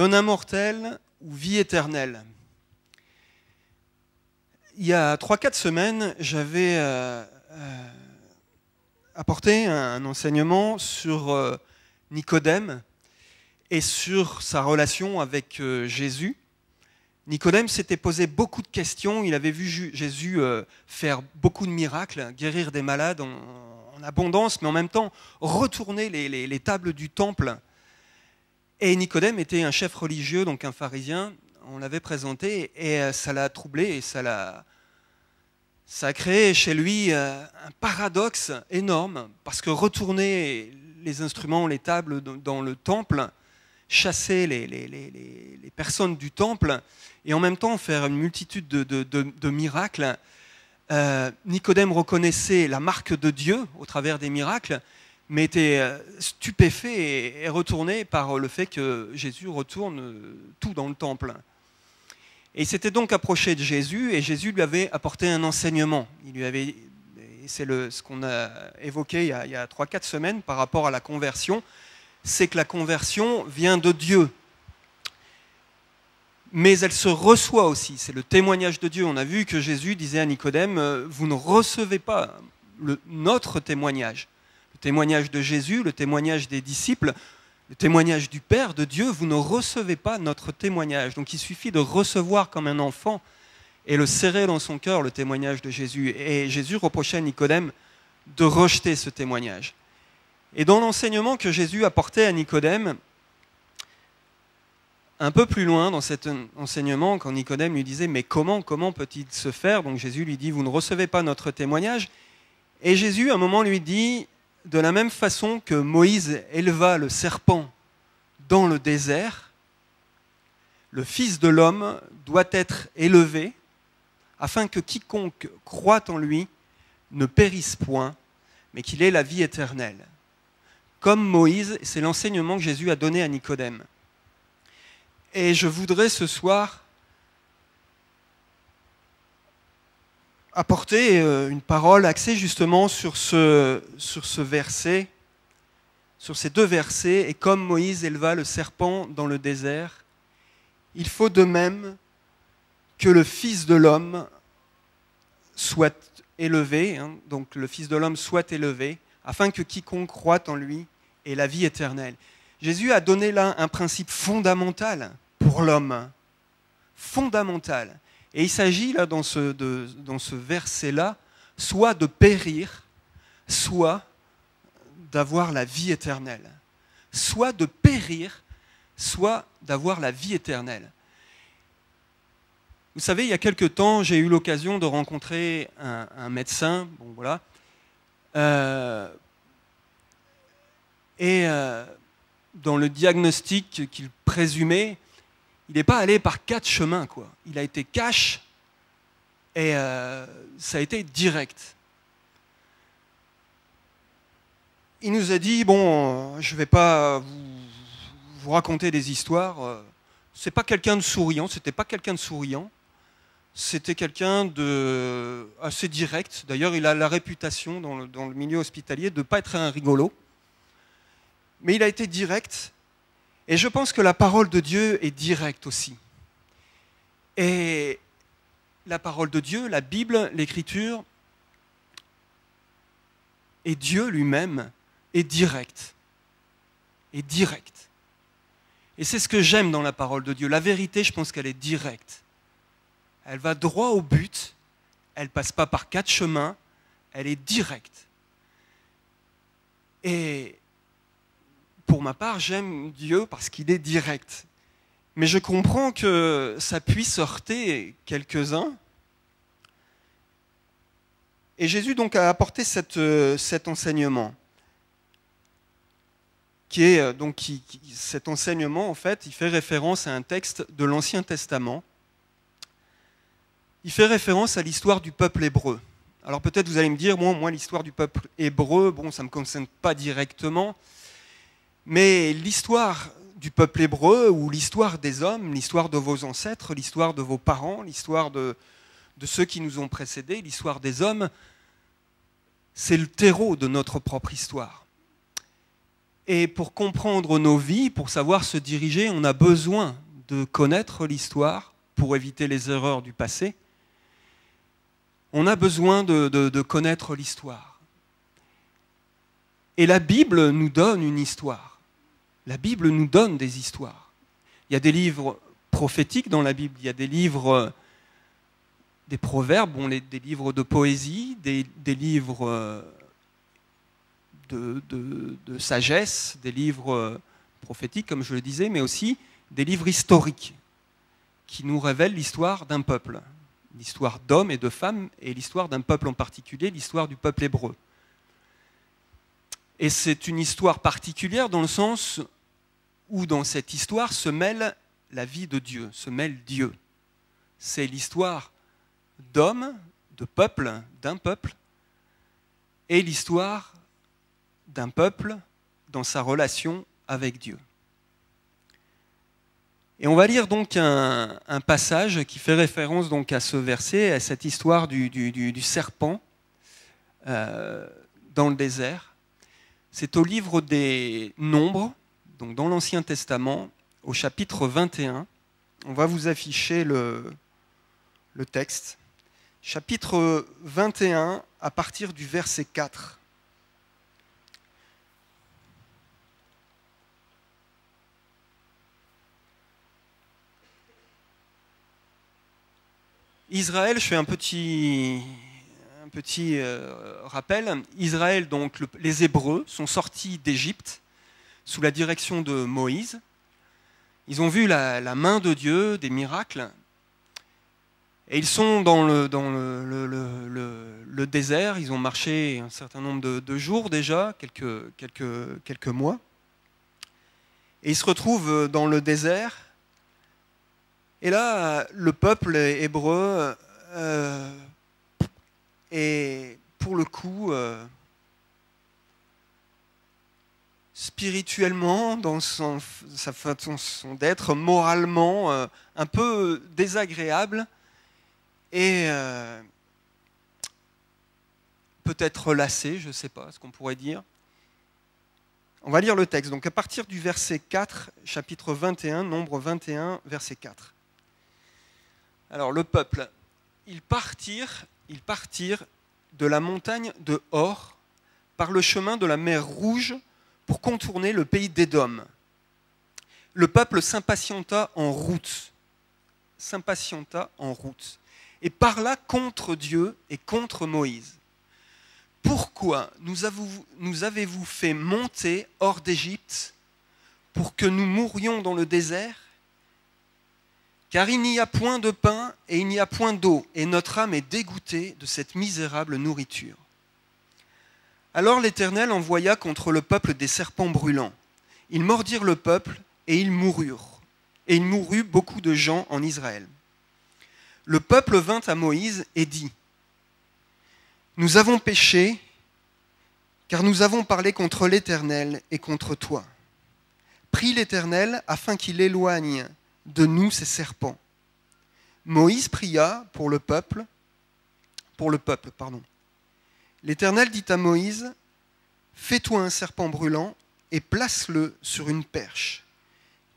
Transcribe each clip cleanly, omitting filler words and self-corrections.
venin mortel ou vie éternelle. Il y a 3-4 semaines, j'avais apporté un enseignement sur Nicodème et sur sa relation avec Jésus. Nicodème s'était posé beaucoup de questions, il avait vu Jésus faire beaucoup de miracles, guérir des malades en abondance, mais en même temps retourner les tables du temple. Et Nicodème était un chef religieux, donc un pharisien, on l'avait présenté, et ça l'a troublé, et ça a créé chez lui un paradoxe énorme, parce que retourner les instruments, les tables dans le temple, chasser les personnes du temple, et en même temps faire une multitude de miracles, Nicodème reconnaissait la marque de Dieu au travers des miracles, mais était stupéfait et retourné par le fait que Jésus retourne tout dans le temple. Et il s'était donc approché de Jésus, et Jésus lui avait apporté un enseignement. C'est ce qu'on a évoqué il y a 3-4 semaines par rapport à la conversion, c'est que la conversion vient de Dieu. Mais elle se reçoit aussi, c'est le témoignage de Dieu. On a vu que Jésus disait à Nicodème, vous ne recevez pas notre témoignage. Le témoignage de Jésus, le témoignage des disciples, le témoignage du Père, de Dieu, vous ne recevez pas notre témoignage. Donc il suffit de recevoir comme un enfant et le serrer dans son cœur, le témoignage de Jésus. Et Jésus reprochait à Nicodème de rejeter ce témoignage. Et dans l'enseignement que Jésus apportait à Nicodème, un peu plus loin dans cet enseignement, quand Nicodème lui disait « Mais comment peut-il se faire ?» Donc Jésus lui dit « Vous ne recevez pas notre témoignage ?» Et Jésus, à un moment, lui dit « De la même façon que Moïse éleva le serpent dans le désert, le Fils de l'homme doit être élevé, afin que quiconque croit en lui ne périsse point, mais qu'il ait la vie éternelle. » Comme Moïse, c'est l'enseignement que Jésus a donné à Nicodème. Et je voudrais ce soir apporter une parole axée justement sur ce verset, sur ces 2 versets. Et comme Moïse éleva le serpent dans le désert, il faut de même que le Fils de l'homme soit élevé, donc le Fils de l'homme soit élevé, afin que quiconque croit en lui ait la vie éternelle. Jésus a donné là un principe fondamental pour l'homme, fondamental. Et il s'agit là dans ce verset-là, soit de périr, soit d'avoir la vie éternelle. Soit de périr, soit d'avoir la vie éternelle. Vous savez, il y a quelque temps, j'ai eu l'occasion de rencontrer un médecin, bon voilà, dans le diagnostic qu'il présumait, il n'est pas allé par 4 chemins, quoi. Il a été cash et ça a été direct. Il nous a dit, bon, je ne vais pas vous raconter des histoires, c'est pas quelqu'un de souriant, c'était pas quelqu'un de souriant, c'était quelqu'un de assez direct. D'ailleurs, il a la réputation dans le milieu hospitalier de ne pas être un rigolo. Mais il a été direct, et je pense que la parole de Dieu est directe aussi. Et la parole de Dieu, la Bible, l'Écriture, et Dieu lui-même est direct. Est direct. Et c'est ce que j'aime dans la parole de Dieu. La vérité, je pense qu'elle est directe. Elle va droit au but, elle ne passe pas par 4 chemins, elle est directe. Et pour ma part, j'aime Dieu parce qu'il est direct. Mais je comprends que ça puisse heurter quelques-uns. Et Jésus donc a apporté cet enseignement. Cet enseignement, en fait, il fait référence à un texte de l'Ancien Testament. Il fait référence à l'histoire du peuple hébreu. Alors peut-être vous allez me dire, moi l'histoire du peuple hébreu, bon, ça ne me concerne pas directement. Mais l'histoire du peuple hébreu, ou l'histoire des hommes, l'histoire de vos ancêtres, l'histoire de vos parents, l'histoire de ceux qui nous ont précédés, l'histoire des hommes, c'est le terreau de notre propre histoire. Et pour comprendre nos vies, pour savoir se diriger, on a besoin de connaître l'histoire pour éviter les erreurs du passé. On a besoin de connaître l'histoire. Et la Bible nous donne une histoire. La Bible nous donne des histoires. Il y a des livres prophétiques dans la Bible, il y a des livres, des proverbes, des livres de poésie, des livres de sagesse, des livres prophétiques, comme je le disais, mais aussi des livres historiques qui nous révèlent l'histoire d'un peuple, l'histoire d'hommes et de femmes, et l'histoire d'un peuple en particulier, l'histoire du peuple hébreu. Et c'est une histoire particulière dans le sens où dans cette histoire se mêle la vie de Dieu, se mêle Dieu. C'est l'histoire d'hommes, de peuple, d'un peuple, et l'histoire d'un peuple dans sa relation avec Dieu. Et on va lire donc un passage qui fait référence donc à ce verset, à cette histoire du serpent dans le désert. C'est au livre des Nombres, donc dans l'Ancien Testament, au chapitre 21. On va vous afficher le texte. Chapitre 21, à partir du verset 4. Israël, je fais un petit rappel. Israël, donc les Hébreux, sont sortis d'Égypte sous la direction de Moïse. Ils ont vu la main de Dieu, des miracles, et ils sont dans le désert. Ils ont marché un certain nombre de jours déjà, quelques mois, et ils se retrouvent dans le désert. Et là, le peuple hébreu est, pour le coup, spirituellement, dans sa façon d'être, moralement, un peu désagréable et peut-être lassé, je ne sais pas ce qu'on pourrait dire. On va lire le texte. Donc à partir du verset 4, chapitre 21, Nombre 21, verset 4. Alors le peuple, ils partirent de la montagne de Hor par le chemin de la mer Rouge pour contourner le pays d'Édom. Le peuple s'impatienta en route, et parla contre Dieu et contre Moïse. Pourquoi nous avez-vous fait monter hors d'Égypte pour que nous mourions dans le désert ? Car il n'y a point de pain et il n'y a point d'eau, et notre âme est dégoûtée de cette misérable nourriture. Alors l'Éternel envoya contre le peuple des serpents brûlants. Ils mordirent le peuple, et ils moururent. Et il mourut beaucoup de gens en Israël. Le peuple vint à Moïse et dit : Nous avons péché, car nous avons parlé contre l'Éternel et contre toi. Prie l'Éternel afin qu'il éloigne de nous ces serpents. Moïse pria pour le peuple. L'Éternel dit à Moïse : Fais-toi un serpent brûlant et place-le sur une perche.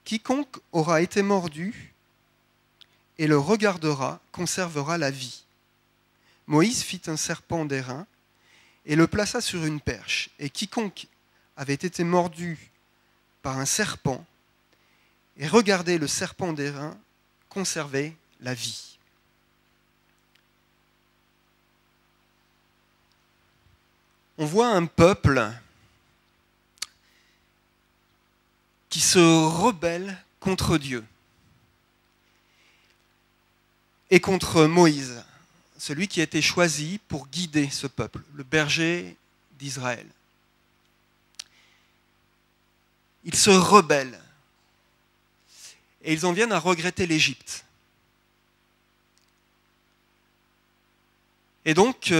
Quiconque aura été mordu et le regardera conservera la vie. Moïse fit un serpent d'airain et le plaça sur une perche. Et quiconque avait été mordu par un serpent et regardait le serpent d'airain conservait la vie. On voit un peuple qui se rebelle contre Dieu et contre Moïse, celui qui a été choisi pour guider ce peuple, le berger d'Israël. Ils se rebellent et ils en viennent à regretter l'Égypte. Et donc,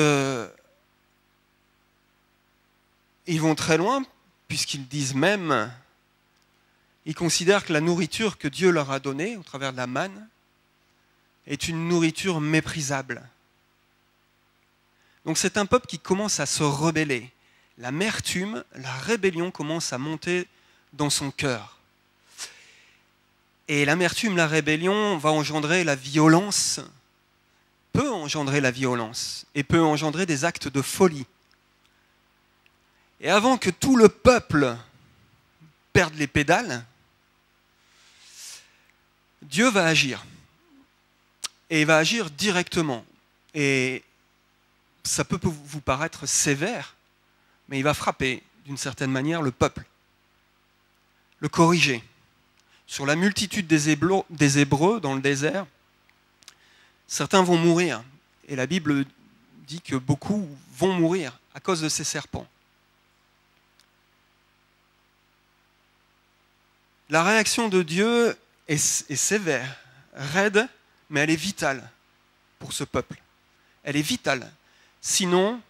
ils vont très loin, puisqu'ils disent même, ils considèrent que la nourriture que Dieu leur a donnée, au travers de la manne, est une nourriture méprisable. Donc c'est un peuple qui commence à se rebeller. l'amertume, la rébellion commence à monter dans son cœur. Et l'amertume, la rébellion va engendrer la violence, peut engendrer la violence et peut engendrer des actes de folie. Et avant que tout le peuple perde les pédales, Dieu va agir. Et il va agir directement. Et ça peut vous paraître sévère, mais il va frapper d'une certaine manière le peuple, le corriger. Sur la multitude des Hébreux dans le désert, certains vont mourir. Et la Bible dit que beaucoup vont mourir à cause de ces serpents. La réaction de Dieu est sévère, raide, mais elle est vitale pour ce peuple. Elle est vitale. Sinon,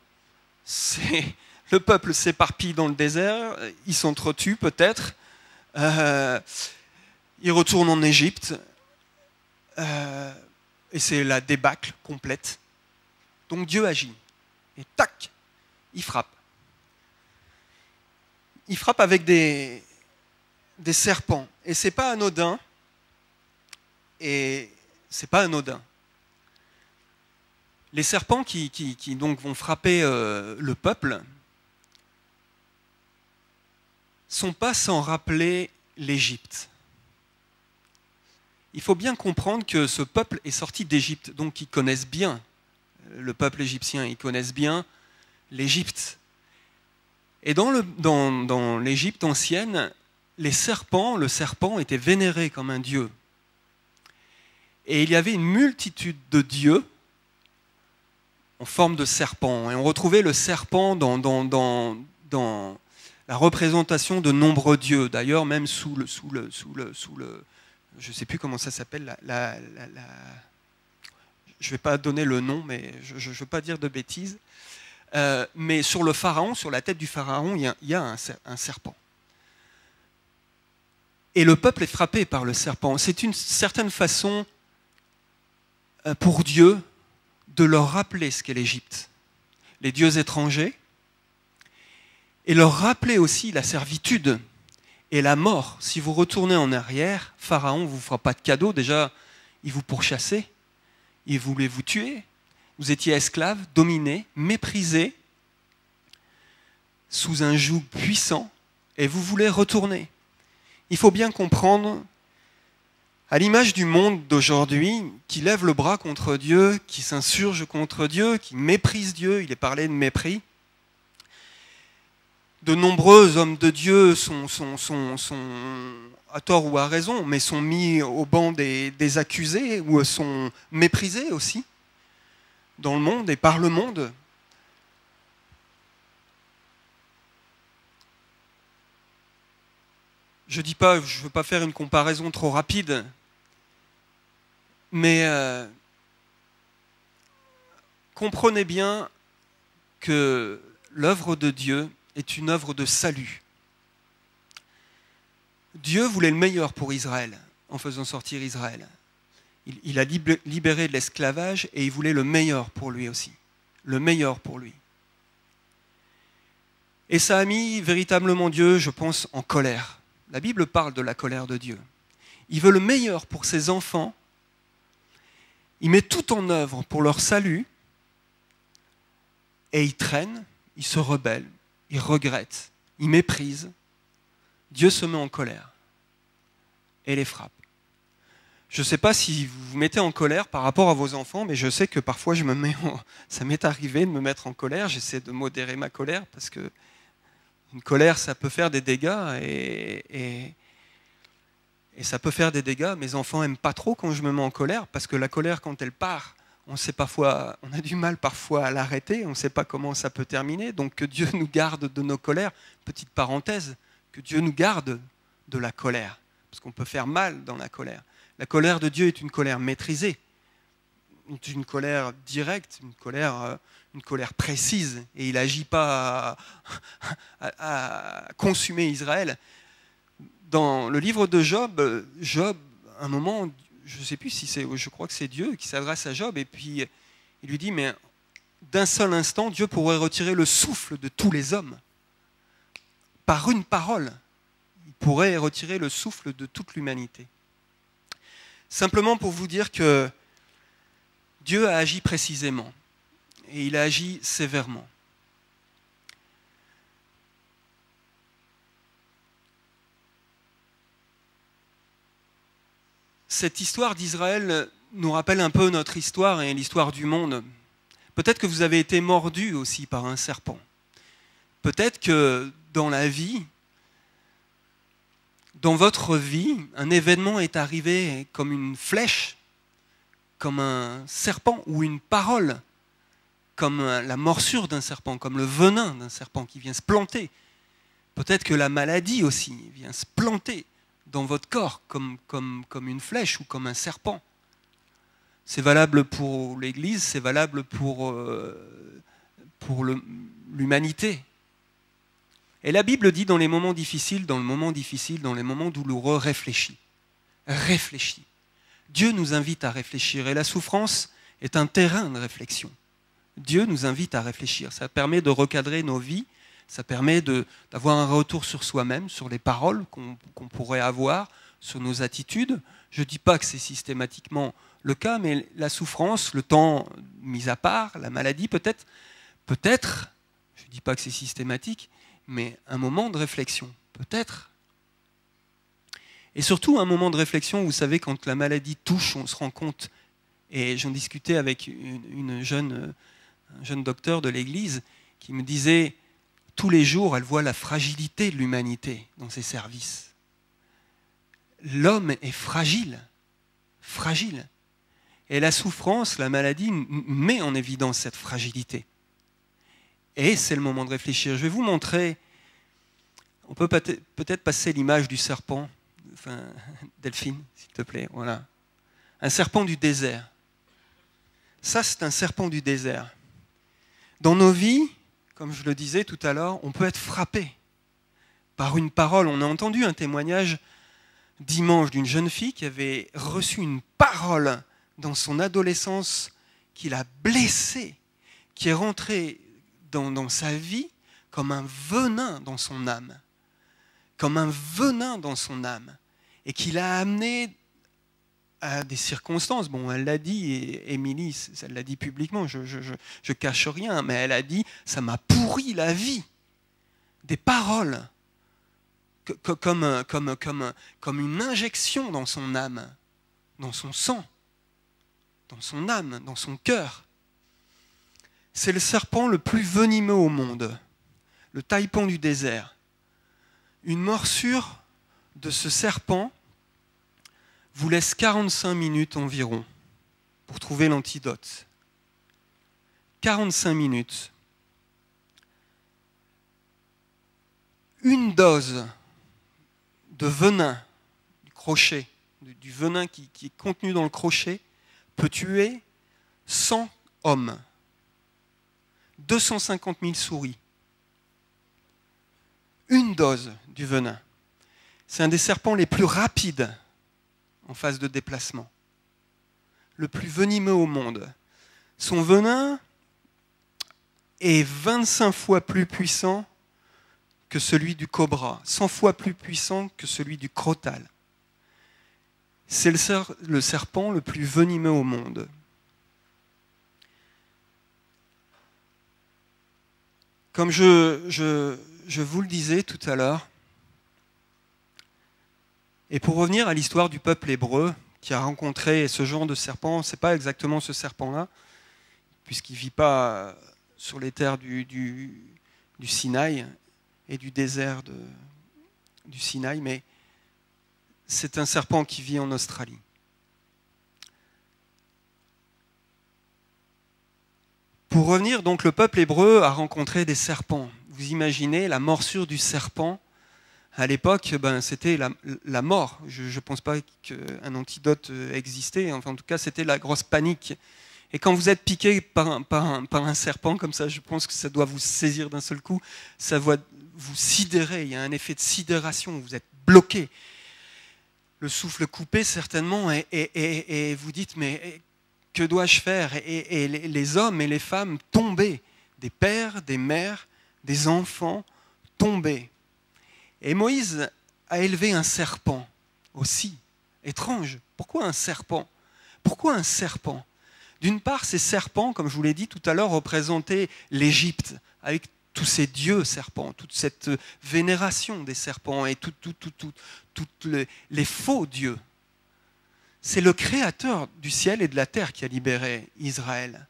le peuple s'éparpille dans le désert, il s'entretue peut-être, il retourne en Égypte, et c'est la débâcle complète. Donc Dieu agit. Et tac, il frappe. Il frappe avec des serpents. Et c'est pas anodin. Et c'est pas anodin. Les serpents qui donc vont frapper le peuple sont pas sans rappeler l'Égypte. Il faut bien comprendre que ce peuple est sorti d'Égypte, donc ils connaissent bien le peuple égyptien, ils connaissent bien l'Égypte. Et dans l'Égypte ancienne, le serpent était vénéré comme un dieu. Et il y avait une multitude de dieux en forme de serpent. Et on retrouvait le serpent dans la représentation de nombreux dieux. D'ailleurs, même sous le je ne sais plus comment ça s'appelle, je ne vais pas donner le nom, mais je ne veux pas dire de bêtises. Mais sur le pharaon, sur la tête du pharaon, il y a un serpent. Et le peuple est frappé par le serpent. C'est une certaine façon pour Dieu de leur rappeler ce qu'est l'Égypte, les dieux étrangers, et leur rappeler aussi la servitude et la mort. Si vous retournez en arrière, Pharaon ne vous fera pas de cadeau. Déjà, il vous pourchassait, il voulait vous tuer. Vous étiez esclaves, dominés, méprisés, sous un joug puissant, et vous voulez retourner. Il faut bien comprendre, à l'image du monde d'aujourd'hui, qui lève le bras contre Dieu, qui s'insurge contre Dieu, qui méprise Dieu, il est parlé de mépris. De nombreux hommes de Dieu sont à tort ou à raison, mais sont mis au banc des accusés ou sont méprisés aussi dans le monde et par le monde. Je ne veux pas faire une comparaison trop rapide, mais comprenez bien que l'œuvre de Dieu est une œuvre de salut. Dieu voulait le meilleur pour Israël en faisant sortir Israël. Il a libéré de l'esclavage et il voulait le meilleur pour lui aussi. Le meilleur pour lui. Et ça a mis véritablement Dieu, je pense, en colère. La Bible parle de la colère de Dieu. Il veut le meilleur pour ses enfants. Il met tout en œuvre pour leur salut. Et il traîne, il se rebelle, il regrette, il méprise. Dieu se met en colère et les frappe. Je ne sais pas si vous vous mettez en colère par rapport à vos enfants, mais je sais que parfois ça m'est arrivé de me mettre en colère. J'essaie de modérer ma colère parce que une colère, ça peut faire des dégâts et ça peut faire des dégâts. Mes enfants n'aiment pas trop quand je me mets en colère parce que la colère, quand elle part, on a du mal parfois à l'arrêter, on ne sait pas comment ça peut terminer. Donc que Dieu nous garde de nos colères. Petite parenthèse, que Dieu nous garde de la colère, parce qu'on peut faire mal dans la colère. La colère de Dieu est une colère maîtrisée, une colère directe, une colère précise, et il n'agit pas à consumer Israël. Dans le livre de Job, à un moment, je ne sais plus si je crois que c'est Dieu qui s'adresse à Job, et puis il lui dit, mais d'un seul instant, Dieu pourrait retirer le souffle de tous les hommes. par une parole, il pourrait retirer le souffle de toute l'humanité. Simplement pour vous dire que Dieu a agi précisément et il a agi sévèrement. Cette histoire d'Israël nous rappelle un peu notre histoire et l'histoire du monde. Peut-être que vous avez été mordu aussi par un serpent. Peut-être que dans la vie, dans votre vie, un événement est arrivé comme une flèche, comme un serpent ou une parole, comme la morsure d'un serpent, comme le venin d'un serpent qui vient se planter. Peut-être que la maladie aussi vient se planter dans votre corps comme une flèche ou comme un serpent. C'est valable pour l'Église, c'est valable pour l'humanité. Et la Bible dit dans les moments difficiles, dans les moments douloureux, réfléchis. Réfléchis. Dieu nous invite à réfléchir et la souffrance est un terrain de réflexion. Dieu nous invite à réfléchir. Ça permet de recadrer nos vies, ça permet d'avoir un retour sur soi-même, sur les paroles qu'on pourrait avoir, sur nos attitudes. Je ne dis pas que c'est systématiquement le cas, mais la souffrance, le temps mis à part, la maladie peut-être, je ne dis pas que c'est systématique, mais un moment de réflexion, peut-être. Et surtout un moment de réflexion, vous savez, quand la maladie touche, on se rend compte, et j'en discutais avec un jeune docteur de l'Église qui me disait, tous les jours, elle voit la fragilité de l'humanité dans ses services. L'homme est fragile, fragile. Et la souffrance, la maladie met en évidence cette fragilité. Et c'est le moment de réfléchir. Je vais vous montrer, on peut peut-être passer l'image du serpent, enfin, Delphine, s'il te plaît, voilà. Un serpent du désert. Ça, c'est un serpent du désert. Dans nos vies, comme je le disais tout à l'heure, on peut être frappé par une parole. On a entendu un témoignage dimanche d'une jeune fille qui avait reçu une parole dans son adolescence qui l'a blessée, qui est rentrée dans sa vie comme un venin dans son âme. Comme un venin dans son âme. Et qui l'a amené à des circonstances. Bon, elle l'a dit, et Émilie, elle l'a dit publiquement, je cache rien, mais elle a dit, ça m'a pourri la vie. Des paroles, comme une injection dans son âme, dans son sang, dans son âme, dans son cœur. C'est le serpent le plus venimeux au monde, le taipan du désert. Une morsure de ce serpent vous laisse 45 minutes environ pour trouver l'antidote. 45 minutes. Une dose de venin, du crochet, du venin qui est contenu dans le crochet, peut tuer 100 hommes, 250 000 souris. Une dose du venin. C'est un des serpents les plus rapides en phase de déplacement. Le plus venimeux au monde. Son venin est 25 fois plus puissant que celui du cobra, 100 fois plus puissant que celui du crotal. C'est le serpent le plus venimeux au monde. Comme je vous le disais tout à l'heure, et pour revenir à l'histoire du peuple hébreu qui a rencontré ce genre de serpent, ce n'est pas exactement ce serpent-là, puisqu'il ne vit pas sur les terres du Sinaï et du désert du Sinaï, mais c'est un serpent qui vit en Australie. Pour revenir, donc, le peuple hébreu a rencontré des serpents. Vous imaginez la morsure du serpent. À l'époque, c'était la mort. Je ne pense pas qu'un antidote existait. Enfin, en tout cas, c'était la grosse panique. Et quand vous êtes piqué par un serpent comme ça, je pense que ça doit vous saisir d'un seul coup. Ça va vous sidérer. Il y a un effet de sidération. Vous êtes bloqué. Le souffle coupé, certainement. Et vous dites, mais que dois-je faire ? Et les hommes et les femmes tombés. Des pères, des mères, des enfants tombés. Et Moïse a élevé un serpent aussi. Étrange. Pourquoi un serpent? Pourquoi un serpent? D'une part, ces serpents, comme je vous l'ai dit tout à l'heure, représentaient l'Égypte, avec tous ces dieux serpents, toute cette vénération des serpents et tous les faux dieux. C'est le Créateur du ciel et de la terre qui a libéré Israël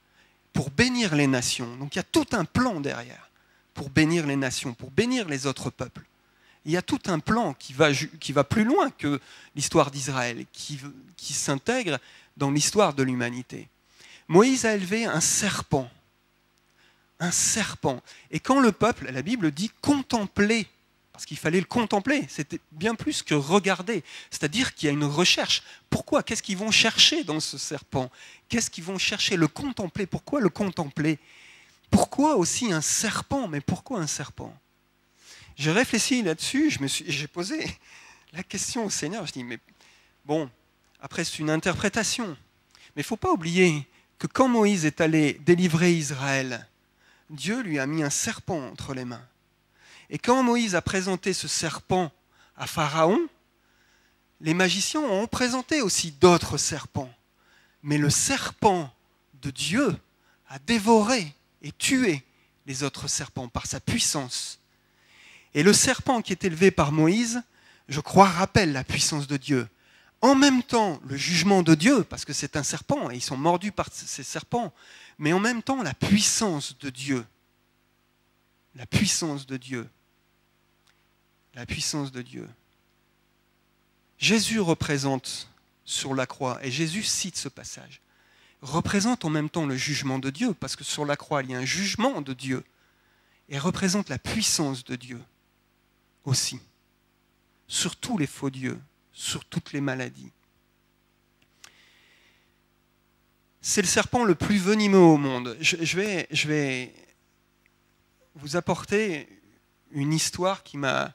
pour bénir les nations. Donc il y a tout un plan derrière pour bénir les nations, pour bénir les autres peuples. Il y a tout un plan qui va plus loin que l'histoire d'Israël, qui s'intègre dans l'histoire de l'humanité. Moïse a élevé un serpent. Un serpent. Et quand le peuple, la Bible dit contempler, parce qu'il fallait le contempler, c'était bien plus que regarder. C'est-à-dire qu'il y a une recherche. Pourquoi? Qu'est-ce qu'ils vont chercher dans ce serpent? Qu'est-ce qu'ils vont chercher? Le contempler. Pourquoi le contempler? Pourquoi aussi un serpent? Mais pourquoi un serpent? J'ai réfléchi là-dessus, j'ai posé la question au Seigneur. Je dis, mais bon, après c'est une interprétation. Mais il ne faut pas oublier que quand Moïse est allé délivrer Israël, Dieu lui a mis un serpent entre les mains. Et quand Moïse a présenté ce serpent à Pharaon, les magiciens ont présenté aussi d'autres serpents. Mais le serpent de Dieu a dévoré et tué les autres serpents par sa puissance. Et le serpent qui est élevé par Moïse, je crois, rappelle la puissance de Dieu. En même temps, le jugement de Dieu, parce que c'est un serpent, et ils sont mordus par ces serpents, mais en même temps, la puissance de Dieu. La puissance de Dieu. La puissance de Dieu. Jésus représente sur la croix, et Jésus cite ce passage, représente en même temps le jugement de Dieu, parce que sur la croix, il y a un jugement de Dieu, et représente la puissance de Dieu aussi, sur tous les faux dieux, sur toutes les maladies. C'est le serpent le plus venimeux au monde. Je vais vous apporter une histoire qui m'a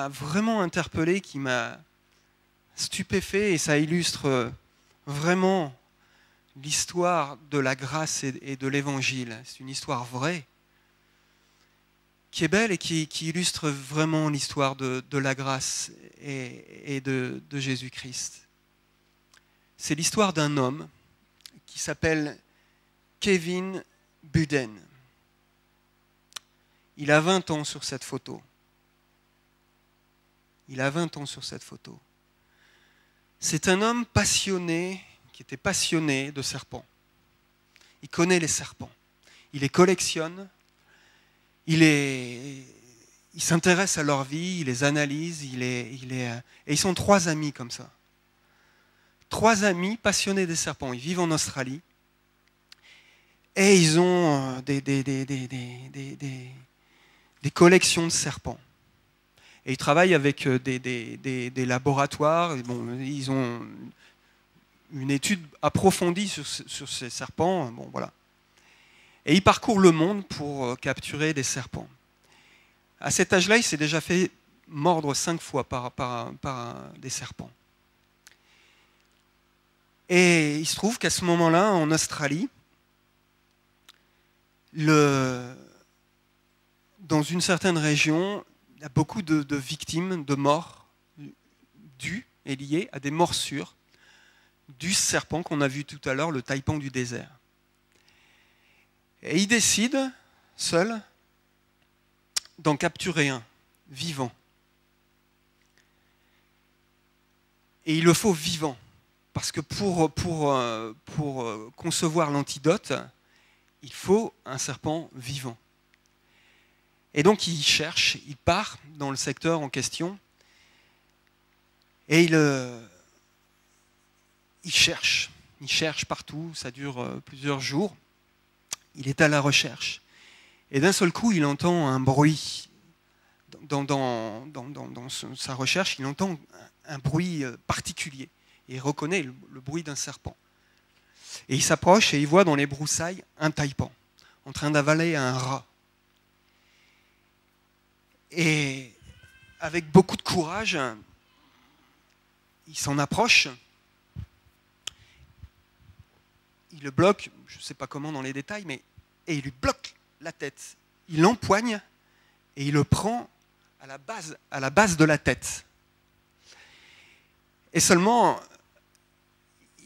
vraiment interpellé, qui m'a stupéfait, et ça illustre vraiment l'histoire de la grâce et de l'évangile. C'est une histoire vraie, qui est belle et qui illustre vraiment l'histoire de la grâce et de Jésus-Christ. C'est l'histoire d'un homme qui s'appelle Kevin Buden. Il a 20 ans sur cette photo. Il a 20 ans sur cette photo. C'est un homme passionné, qui était passionné de serpents. Il connaît les serpents. Il les collectionne. Il s'intéresse à leur vie, il les analyse, et ils sont 3 amis comme ça. 3 amis passionnés des serpents. Ils vivent en Australie et ils ont des collections de serpents. Et ils travaillent avec des laboratoires. Bon, ils ont une étude approfondie sur ces serpents. Bon, voilà. Et il parcourt le monde pour capturer des serpents. À cet âge-là, il s'est déjà fait mordre 5 fois par des serpents. Et il se trouve qu'à ce moment-là, en Australie, dans une certaine région, il y a beaucoup de victimes, de morts dues et liées à des morsures du serpent qu'on a vu tout à l'heure, le taipan du désert. Et il décide, seul, d'en capturer un, vivant. Et il le faut vivant, parce que pour concevoir l'antidote, il faut un serpent vivant. Et donc il cherche, il part dans le secteur en question, et il cherche partout, ça dure plusieurs jours. Il est à la recherche. Et d'un seul coup, il entend un bruit. Dans sa recherche, il entend un bruit particulier. Et il reconnaît le bruit d'un serpent. Et il s'approche et il voit dans les broussailles un taipan en train d'avaler un rat. Et avec beaucoup de courage, il s'en approche. Il le bloque, je ne sais pas comment dans les détails, et il lui bloque la tête. Il l'empoigne et il le prend à la base de la tête. Et seulement,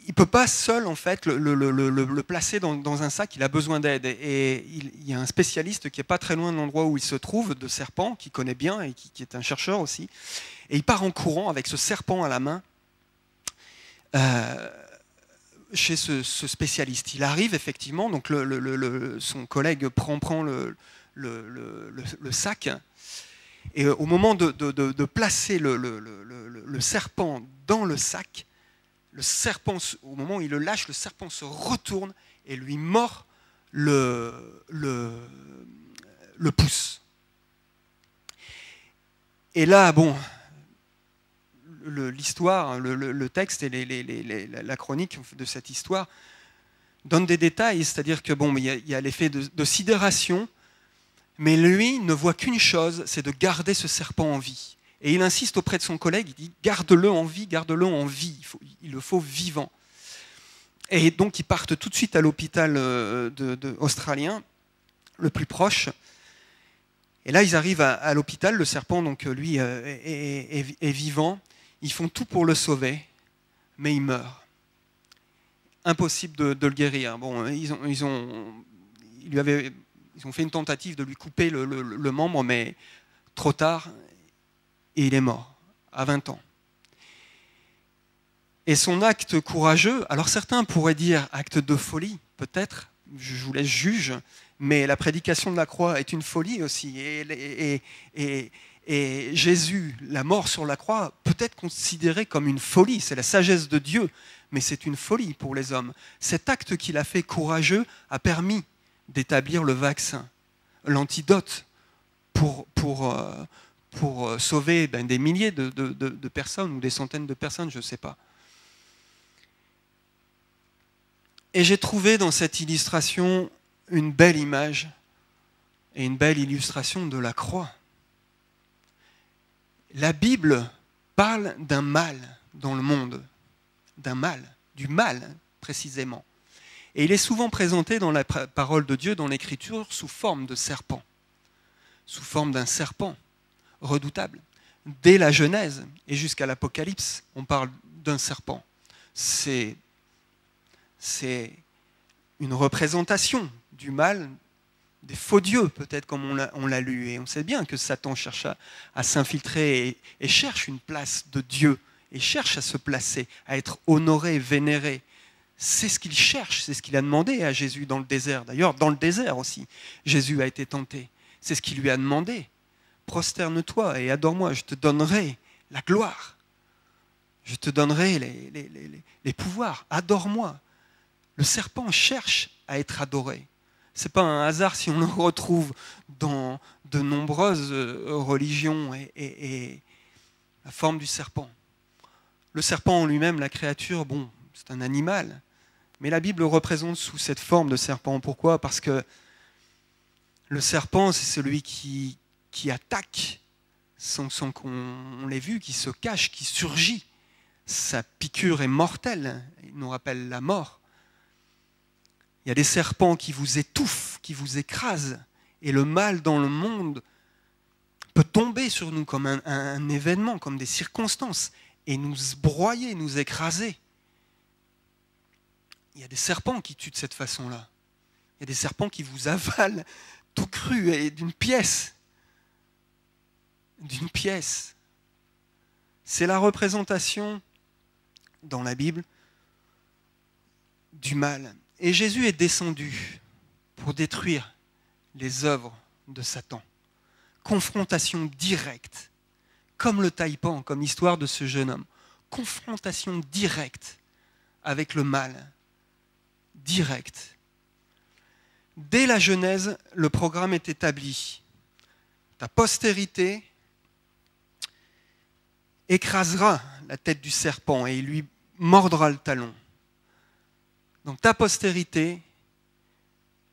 il ne peut pas seul en fait, le placer dans un sac, il a besoin d'aide. Et il y a un spécialiste qui n'est pas très loin de l'endroit où il se trouve, de serpents, qui connaît bien et qui est un chercheur aussi. Et il part en courant avec ce serpent à la main chez ce spécialiste. Il arrive effectivement, donc son collègue prend le sac, et au moment de placer le serpent dans le sac, le serpent, au moment où il le lâche, le serpent se retourne et lui mord le pouce. Et là, bon, l'histoire, le texte et la chronique de cette histoire donnent des détails, c'est-à-dire que bon, il y a l'effet de sidération, mais lui ne voit qu'une chose, c'est de garder ce serpent en vie. Et il insiste auprès de son collègue, il dit « garde-le en vie, il le faut vivant ». Et donc ils partent tout de suite à l'hôpital australien, le plus proche. Et là ils arrivent à l'hôpital, le serpent donc lui est vivant. Ils font tout pour le sauver, mais il meurt. Impossible de le guérir. Bon, ils ont fait une tentative de lui couper le membre, mais trop tard, et il est mort, à 20 ans. Et son acte courageux, alors certains pourraient dire acte de folie, peut-être, je vous laisse juge, mais la prédication de la croix est une folie aussi. Et Jésus, la mort sur la croix, peut être considéré comme une folie. C'est la sagesse de Dieu, mais c'est une folie pour les hommes. Cet acte qu'il a fait courageux a permis d'établir le vaccin, l'antidote pour sauver des milliers de personnes ou des centaines de personnes, je ne sais pas. Et j'ai trouvé dans cette illustration une belle image et une belle illustration de la croix. La Bible parle d'un mal dans le monde, du mal précisément. Et il est souvent présenté dans la parole de Dieu, dans l'Écriture, sous forme de serpent, sous forme d'un serpent redoutable. Dès la Genèse et jusqu'à l'Apocalypse, on parle d'un serpent. C'est une représentation du mal, des faux dieux, peut-être comme on l'a lu. Et on sait bien que Satan cherche à s'infiltrer et cherche une place de Dieu, et cherche à se placer, à être honoré, vénéré. C'est ce qu'il cherche, c'est ce qu'il a demandé à Jésus dans le désert. D'ailleurs, dans le désert aussi, Jésus a été tenté. C'est ce qu'il lui a demandé. Prosterne-toi et adore-moi, je te donnerai la gloire. Je te donnerai les pouvoirs. Adore-moi. Le serpent cherche à être adoré. Ce n'est pas un hasard si on le retrouve dans de nombreuses religions et la forme du serpent. Le serpent en lui-même, la créature, bon, c'est un animal. Mais la Bible le représente sous cette forme de serpent. Pourquoi ? Parce que le serpent, c'est celui qui attaque sans qu'on l'ait vu, qui se cache, qui surgit. Sa piqûre est mortelle, il nous rappelle la mort. Il y a des serpents qui vous étouffent, qui vous écrasent. Et le mal dans le monde peut tomber sur nous comme un événement, comme des circonstances, et nous broyer, nous écraser. Il y a des serpents qui tuent de cette façon-là. Il y a des serpents qui vous avalent tout cru et d'une pièce. D'une pièce. C'est la représentation, dans la Bible, du mal. Et Jésus est descendu pour détruire les œuvres de Satan. Confrontation directe, comme le taipan, comme l'histoire de ce jeune homme. Confrontation directe avec le mal. Directe. Dès la Genèse, le programme est établi. Ta postérité écrasera la tête du serpent et il lui mordra le talon. Dans ta postérité,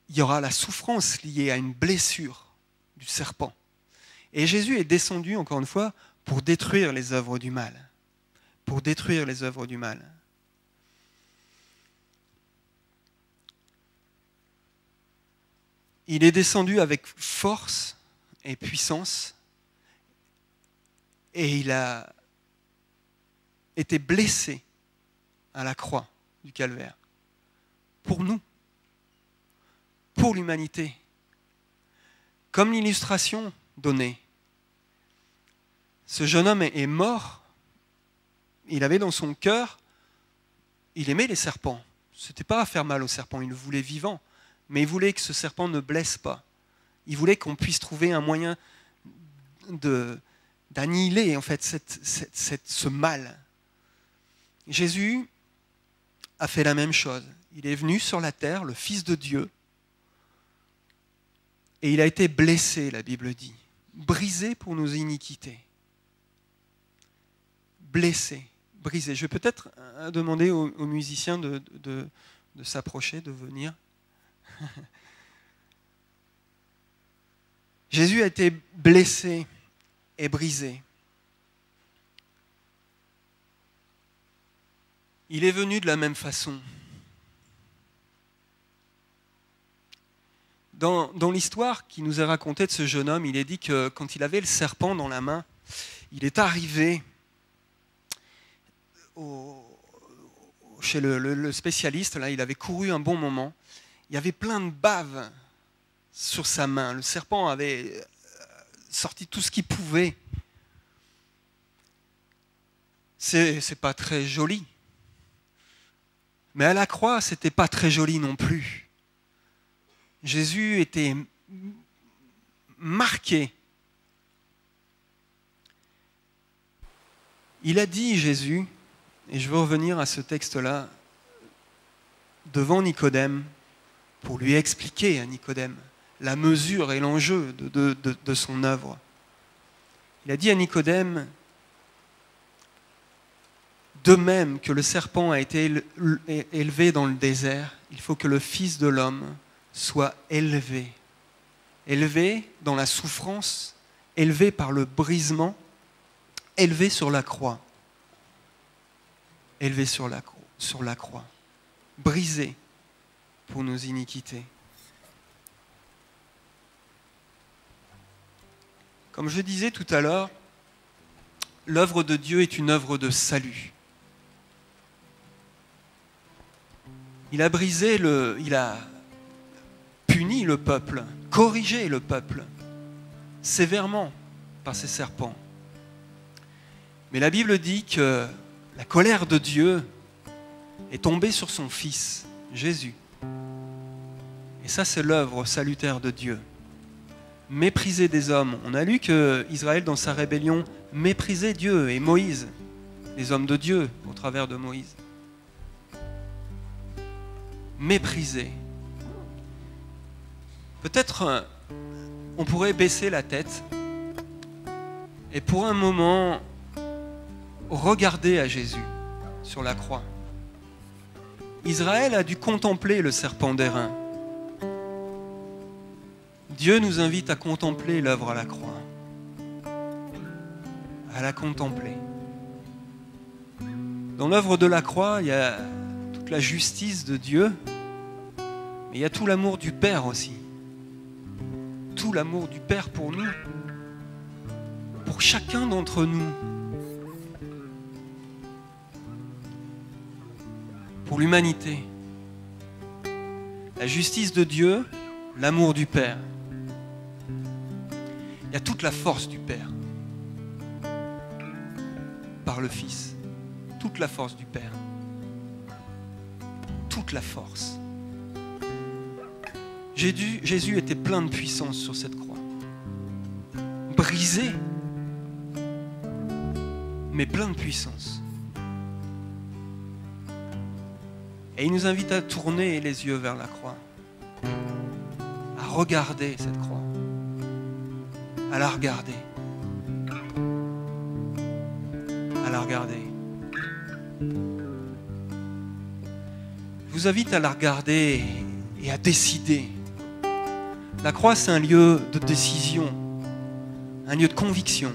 il y aura la souffrance liée à une blessure du serpent. Et Jésus est descendu, encore une fois, pour détruire les œuvres du mal. Pour détruire les œuvres du mal. Il est descendu avec force et puissance, et il a été blessé à la croix du Calvaire. Pour nous, pour l'humanité. Comme l'illustration donnée. Ce jeune homme est mort. Il avait dans son cœur, il aimait les serpents. Ce n'était pas à faire mal aux serpents, il le voulait vivant. Mais il voulait que ce serpent ne blesse pas. Il voulait qu'on puisse trouver un moyen d'annihiler en fait ce mal. Jésus a fait la même chose. Il est venu sur la terre, le Fils de Dieu, et il a été blessé, la Bible dit, brisé pour nos iniquités. Blessé, brisé. Je vais peut-être demander aux musiciens de s'approcher, de venir. Jésus a été blessé et brisé. Il est venu de la même façon. Dans l'histoire qui nous est racontée de ce jeune homme, il est dit que quand il avait le serpent dans la main, il est arrivé chez le spécialiste, là, il avait couru un bon moment. Il y avait plein de bave sur sa main. Le serpent avait sorti tout ce qu'il pouvait. C'est pas très joli. Mais à la croix, c'était pas très joli non plus. Jésus était marqué. Il a dit, Jésus, et je veux revenir à ce texte-là, devant Nicodème, pour lui expliquer à Nicodème la mesure et l'enjeu de son œuvre. Il a dit à Nicodème, de même que le serpent a été élevé dans le désert, il faut que le Fils de l'homme soit élevé. Élevé dans la souffrance, élevé par le brisement, élevé sur la croix. Élevé sur la croix. Brisé pour nos iniquités. Comme je disais tout à l'heure, l'œuvre de Dieu est une œuvre de salut. Il a brisé il a puni le peuple, corrigé le peuple, sévèrement par ses serpents. Mais la Bible dit que la colère de Dieu est tombée sur son Fils, Jésus. Et ça, c'est l'œuvre salutaire de Dieu. Mépriser des hommes. On a lu que Israël, dans sa rébellion, méprisait Dieu et Moïse, les hommes de Dieu, au travers de Moïse. Mépriser. Peut-être on pourrait baisser la tête et pour un moment regarder à Jésus sur la croix. Israël a dû contempler le serpent d'airain. Dieu nous invite à contempler l'œuvre à la croix, à la contempler. Dans l'œuvre de la croix, il y a toute la justice de Dieu, mais il y a tout l'amour du Père aussi. Tout l'amour du Père pour nous, pour chacun d'entre nous, pour l'humanité. La justice de Dieu, l'amour du Père. Il y a toute la force du Père par le Fils. Toute la force du Père. Toute la force. Jésus était plein de puissance sur cette croix. Brisé, mais plein de puissance. Et il nous invite à tourner les yeux vers la croix, à regarder cette croix, à la regarder, à la regarder. Je vous invite à la regarder et à décider. La croix, c'est un lieu de décision, un lieu de conviction.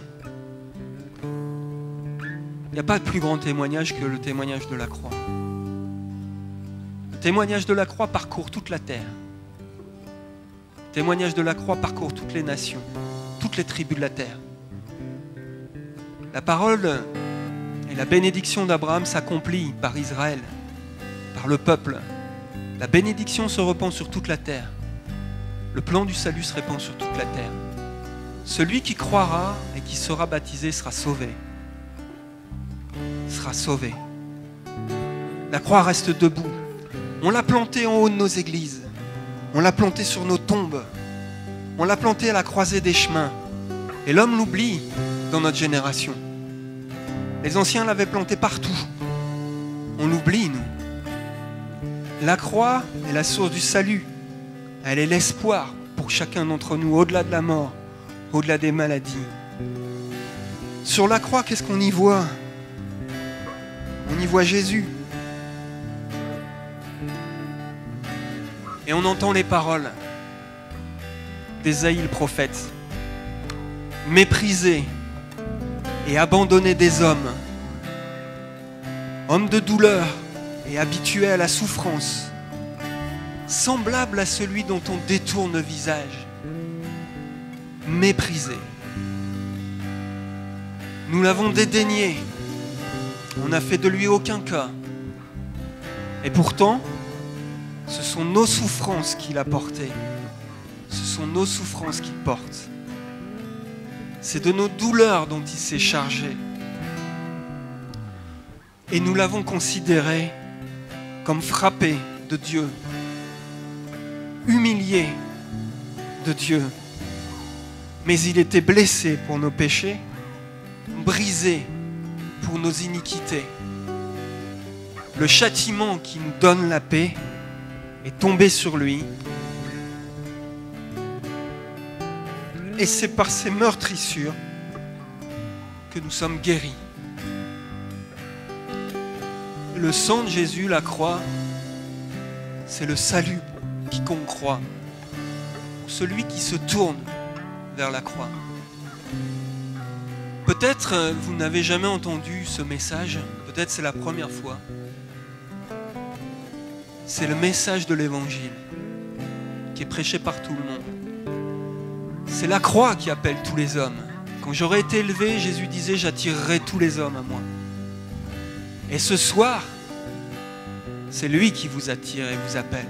Il n'y a pas de plus grand témoignage que le témoignage de la croix. Le témoignage de la croix parcourt toute la terre. Le témoignage de la croix parcourt toutes les nations, toutes les tribus de la terre. La parole et la bénédiction d'Abraham s'accomplit par Israël, par le peuple. La bénédiction se répand sur toute la terre. Le plan du salut se répand sur toute la terre. Celui qui croira et qui sera baptisé sera sauvé. Sera sauvé. La croix reste debout. On l'a plantée en haut de nos églises. On l'a plantée sur nos tombes. On l'a plantée à la croisée des chemins. Et l'homme l'oublie dans notre génération. Les anciens l'avaient plantée partout. On l'oublie, nous. La croix est la source du salut. Elle est l'espoir pour chacun d'entre nous, au-delà de la mort, au-delà des maladies. Sur la croix, qu'est-ce qu'on y voit? On y voit Jésus. Et on entend les paroles d'Ésaïe le prophète. Méprisé et abandonné des hommes, homme de douleur et habitué à la souffrance, semblable à celui dont on détourne le visage, méprisé. Nous l'avons dédaigné, on n'a fait de lui aucun cas. Et pourtant, ce sont nos souffrances qu'il a portées, ce sont nos souffrances qu'il porte. C'est de nos douleurs dont il s'est chargé. Et nous l'avons considéré comme frappé de Dieu, humilié de Dieu. Mais il était blessé pour nos péchés, brisé pour nos iniquités. Le châtiment qui nous donne la paix est tombé sur lui. Et c'est par ces meurtrissures que nous sommes guéris. Le sang de Jésus, la croix, c'est le salut pour quiconque croit. Pour celui qui se tourne vers la croix. Peut-être vous n'avez jamais entendu ce message, peut-être c'est la première fois. C'est le message de l'Évangile qui est prêché par tout le monde. C'est la croix qui appelle tous les hommes. Quand j'aurai été élevé, Jésus disait, j'attirerai tous les hommes à moi. Et ce soir, c'est lui qui vous attire et vous appelle.